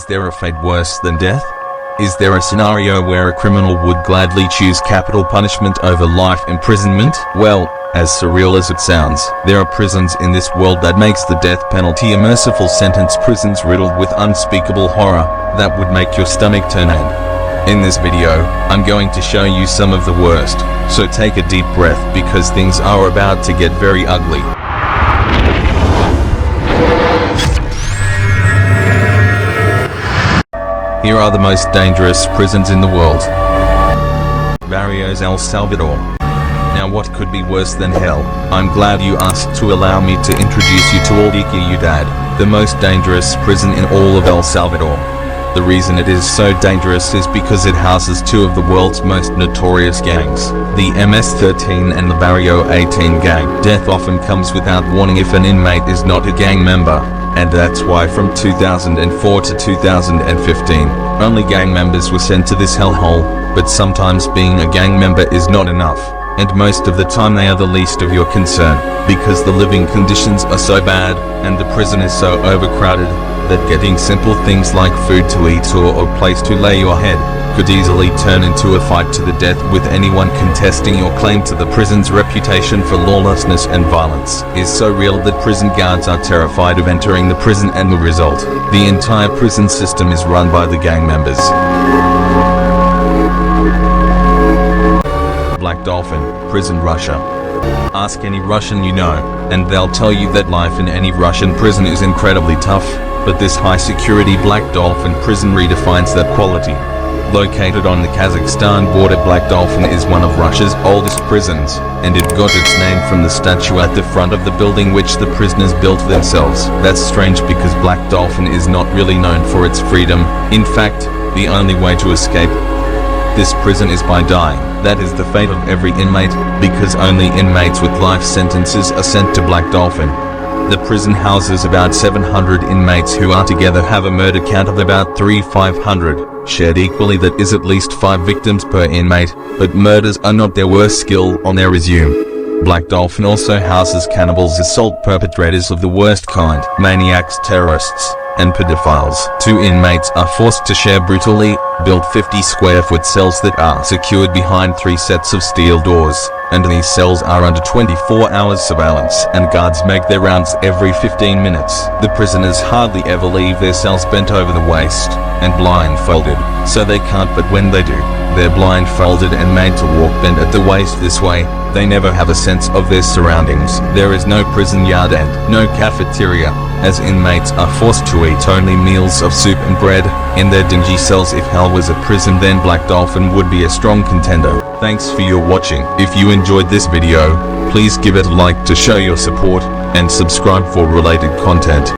Is there a fate worse than death? Is there a scenario where a criminal would gladly choose capital punishment over life imprisonment? Well, as surreal as it sounds, there are prisons in this world that makes the death penalty a merciful sentence. Prisons riddled with unspeakable horror that would make your stomach turn. And in this video, I'm going to show you some of the worst, so take a deep breath because things are about to get very ugly. Here are the most dangerous prisons in the world. Barrios, El Salvador. Now what could be worse than hell? I'm glad you asked to allow me to introduce you to Ciudad, the most dangerous prison in all of El Salvador. The reason it is so dangerous is because it houses two of the world's most notorious gangs, the MS-13 and the Barrio 18 gang. Death often comes without warning if an inmate is not a gang member, and that's why from 2004 to 2015, only gang members were sent to this hellhole. But sometimes being a gang member is not enough, and most of the time they are the least of your concern, because the living conditions are so bad, and the prison is so overcrowded, that getting simple things like food to eat or a place to lay your head could easily turn into a fight to the death, with anyone contesting your claim to the prison's reputation for lawlessness and violence is so real that prison guards are terrified of entering the prison, and the result, the entire prison system is run by the gang members. Black Dolphin, prison, Russia. Ask any Russian you know, and they'll tell you that life in any Russian prison is incredibly tough, but this high-security Black Dolphin prison redefines that quality. Located on the Kazakhstan border, Black Dolphin is one of Russia's oldest prisons, and it got its name from the statue at the front of the building which the prisoners built themselves. That's strange because Black Dolphin is not really known for its freedom. In fact, the only way to escape this prison is by dying. That is the fate of every inmate, because only inmates with life sentences are sent to Black Dolphin. The prison houses about 700 inmates who are together have a murder count of about 3,500, shared equally. That is at least 5 victims per inmate, but murders are not their worst skill on their resume. Black Dolphin also houses cannibals, assault perpetrators of the worst kind, maniacs, terrorists, and pedophiles. 2 inmates are forced to share brutally built 50-square-foot cells that are secured behind 3 sets of steel doors, and these cells are under 24 hours surveillance, and guards make their rounds every 15 minutes. The prisoners hardly ever leave their cells bent over the waist and blindfolded, so they can't, but when they do, they're blindfolded and made to walk bent at the waist. This way, they never have a sense of their surroundings. There is no prison yard and no cafeteria, as inmates are forced to eat only meals of soup and bread in their dingy cells. If hell was a prison, then Black Dolphin would be a strong contender. Thanks for your watching. If you enjoyed this video, please give it a like to show your support, and subscribe for related content.